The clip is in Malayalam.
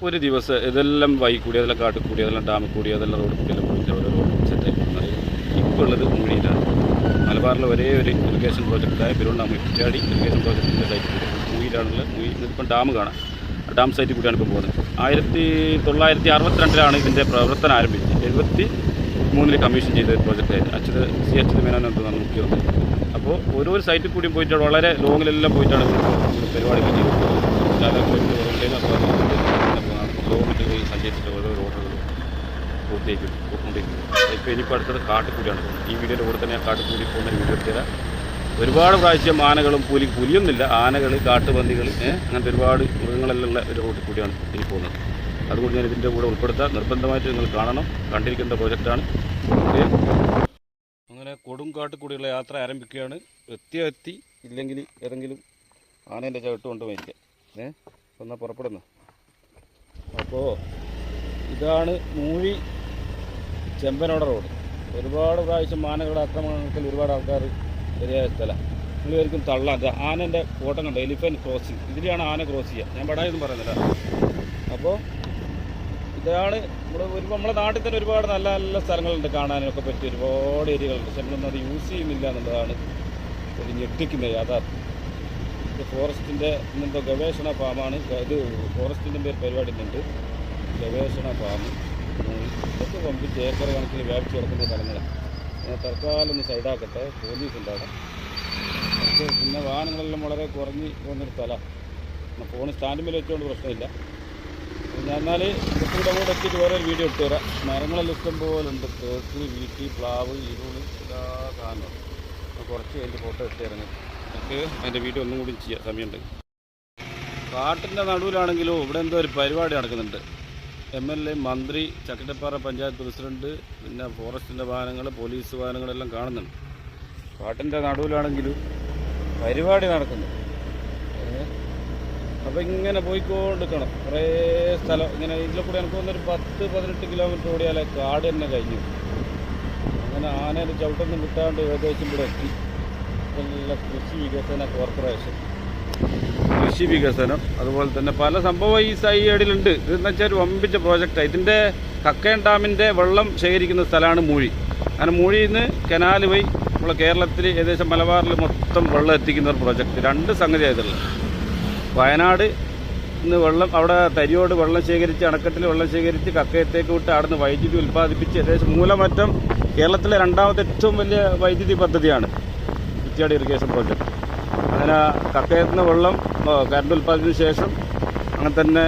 ഒരു ദിവസം ഇതെല്ലാം വൈ കൂടി അതെല്ലാം കാട്ടിൽ കൂടി അതെല്ലാം ഡാമിൽ കൂടി അതെല്ലാം റോഡ് കൂടിയെല്ലാം പോയിട്ട് അവിടെ റോഡ് സെറ്റായി പോകുന്നത് ഇപ്പോൾ ഉള്ളത് മൂഴിയിലാണ്. മലബാറിലെ ഒരേ ഒരു ഇറിഗേഷൻ പ്രോജക്റ്റായ പെരുവണ്ണാമൂഴി കുറ്റ്യാടി ഇറിഗേഷൻ പ്രോജക്റ്റിൻ്റെ സൈറ്റ് കൂടി മൂഴിയിലാണുള്ളത്. ഇതിപ്പം ഡാം കാണാം. ഡാം സൈറ്റിൽ കൂടിയാണ് ഇപ്പോൾ പോകുന്നത്. 1962 ഇതിൻ്റെ പ്രവർത്തനം ആരംഭിച്ചത്. 73 കമ്മീഷൻ ചെയ്ത പ്രോജക്റ്റായിരുന്നു. CH മേനോൻ എന്നാണ് മുഖ്യ വന്നത്. അപ്പോൾ ഓരോ സൈറ്റിൽ കൂടിയും പോയിട്ട് വളരെ ലോങ്ങിലെല്ലാം പോയിട്ടാണ് പരിപാടികൾ ചെയ്തത്. കിലോമീറ്ററുകൾ സഞ്ചരിച്ചിട്ട് ഓരോ റോഡുകൾ പൂർത്തിയാക്കിക്കൊണ്ടിരിക്കും. ഇപ്പോൾ ഇനിയിപ്പോൾ അടുത്തത് കാട്ടിക്കൂടിയാണ് പോകുന്നത്. ഈ വീഡിയോയുടെ കൂടെ തന്നെ കാട്ടിക്കൂടി പോകുന്ന വീഡിയോ എടുത്തുതരാം. ഒരുപാട് പ്രാവശ്യം ആനകളും പുലിയൊന്നുമില്ല, ആനകൾ, കാട്ടുപന്നികൾ, അങ്ങനത്തെ ഒരുപാട് മൃഗങ്ങളെല്ലാം ഉള്ള ഒരു റോഡിൽ കൂടിയാണ് ഇനി പോകുന്നത്. അതുകൊണ്ട് ഞാൻ ഇതിൻ്റെ കൂടെ ഉൾപ്പെടുത്താം. നിർബന്ധമായിട്ട് നിങ്ങൾ കാണണം. കണ്ടിരിക്കേണ്ട പ്രോജക്റ്റാണ്. അങ്ങനെ കൊടുങ്കാട്ടിൽ യാത്ര ആരംഭിക്കുകയാണ്. എത്തി ഇല്ലെങ്കിൽ ഏതെങ്കിലും ആനേൻ്റെ ചവിട്ട് കൊണ്ട് മരിക്കാം. എന്നാൽ പുറപ്പെടുന്നു. അപ്പോൾ ഇതാണ് മൂഴി ചെമ്പനോട റോഡ്. ഒരുപാട് പ്രാവശ്യം ആനകളുടെ ആക്രമണത്തിൽ ഒരുപാട് ആൾക്കാർ ശരിയായ സ്ഥലം. നിങ്ങളായിരിക്കും തള്ളാൻ. ആനൻ്റെ ഓട്ടം കണ്ടോ, എലിഫൻറ്റ് ക്രോസിങ്. ഇതിലാണ് ആന ക്രോസ് ചെയ്യുക. ഞാൻ പടായൊന്നും പറയുന്നില്ല. അപ്പോൾ ഇതാണ് നമ്മളെ നാട്ടിൽ തന്നെ ഒരുപാട് നല്ല നല്ല സ്ഥലങ്ങളുണ്ട് കാണാനൊക്കെ പറ്റിയ ഒരുപാട് ഏരിയകളുണ്ട്. പക്ഷെ നമ്മളൊന്നും അത് യൂസ് ചെയ്യുന്നില്ല എന്നുള്ളതാണ് ഒരു ഞെട്ടിക്കുന്ന യാഥാർത്ഥ്യം. ഇത് ഫോറസ്റ്റിൻ്റെ ഇന്നെന്തോ ഗവേഷണ ഫാമാണ്. ഇത് ഫോറസ്റ്റിൻ്റെ പേര് പരിപാടി ഉണ്ട്. ഗവേഷണ ഫാം. ഇതൊക്കെ പമ്പിച്ച് ഏക്കർ കണക്കിന് വ്യാപിച്ച് കിടക്കുന്ന സ്ഥലങ്ങളാണ്. തൽക്കാലം ഒന്ന് സൈഡാക്കട്ടെ, പോലീസ് ഉണ്ടാകാം. പക്ഷേ പിന്നെ വാഹനങ്ങളെല്ലാം വളരെ കുറഞ്ഞ് പോകുന്നൊരു സ്ഥലമാണ്. ഫോൺ സ്റ്റാൻഡിൽ വെച്ചുകൊണ്ട് പ്രശ്നമില്ല. എന്നാൽ ഇവിടെ അങ്ങോട്ട് എത്തിയിട്ട് വേറെ ഒരു വീഡിയോ ഇട്ട് തരാം. മരങ്ങളെല്ലാം ഇഷ്ടം പോലെ ഉണ്ട്. തേക്ക്, വീട്ടി, പ്ലാവ്, ഇരുള്, എല്ലാ സാധനവും. കുറച്ച് അതിൻ്റെ ഫോട്ടോ ഇട്ട് തരുന്നത്. നമുക്ക് അതിൻ്റെ വീഡിയോ ഒന്നും കൂടി ചെയ്യാം, സമയമുണ്ട്. കാട്ടിൻ്റെ നടുവിലാണെങ്കിലും ഇവിടെ എന്തോ ഒരു പരിപാടി നടക്കുന്നുണ്ട്. MLA, മന്ത്രി, ചക്കിട്ടപ്പാറ പഞ്ചായത്ത് പ്രസിഡന്റ്, പിന്നെ ഫോറസ്റ്റിൻ്റെ വാഹനങ്ങൾ, പോലീസ് വാഹനങ്ങളെല്ലാം കാണുന്നുണ്ട്. കാട്ടിൻ്റെ നടുവിലാണെങ്കിലും പരിപാടി നടക്കുന്നു. അപ്പോൾ ഇങ്ങനെ പോയിക്കൊണ്ടിരിക്കണം. കുറേ സ്ഥലം ഇങ്ങനെ ഇതിൽ കൂടെ എനിക്ക് തോന്നുന്നൊരു 10-18 കിലോമീറ്റർ ഓടിയാലേ കാട് തന്നെ കഴിഞ്ഞു. അങ്ങനെ ആനേൻ്റെ ചവിട്ടൊന്നും കിട്ടാണ്ട് ഏകദേശം ഇവിടെ എത്തി. ഇതെല്ലാം കൃഷി വികസന കോർപ്പറേഷൻ, കൃഷി വികസനം, അതുപോലെ തന്നെ പല സംഭവം ഈ സൈഡിലുണ്ട്. ഇതെന്ന് വെച്ചാൽ ഒരു വമ്പിച്ച പ്രോജക്റ്റാണ്. ഇതിൻ്റെ കക്കയം ഡാമിൻ്റെ വെള്ളം ശേഖരിക്കുന്ന സ്ഥലമാണ് മൂഴി. അങ്ങനെ മൂഴിയിൽ നിന്ന് കനാൽ വഴി നമ്മളെ കേരളത്തിൽ ഏകദേശം മലബാറിൽ മൊത്തം വെള്ളം എത്തിക്കുന്ന ഒരു പ്രോജക്റ്റ്. 2 സംഗതി ആയതുള്ളത്. വയനാട് നിന്ന് വെള്ളം അവിടെ തരിയോട് വെള്ളം ശേഖരിച്ച്, അണക്കെട്ടിൽ വെള്ളം ശേഖരിച്ച് കക്കയത്തേക്ക് വിട്ട് അവിടുന്ന് വൈദ്യുതി ഉൽപ്പാദിപ്പിച്ച് ഏകദേശം മൂലമറ്റം കേരളത്തിലെ 2ാമത്തെ ഏറ്റവും വലിയ വൈദ്യുതി പദ്ധതിയാണ് കുറ്റ്യാടി ഇറിഗേഷൻ പ്രോജക്റ്റ്. അങ്ങനെ കക്കയത്ത് നിന്ന് വെള്ളം കറണ്ട് ഉൽപ്പാദിപ്പിച്ചതിന് ശേഷം അങ്ങനെ തന്നെ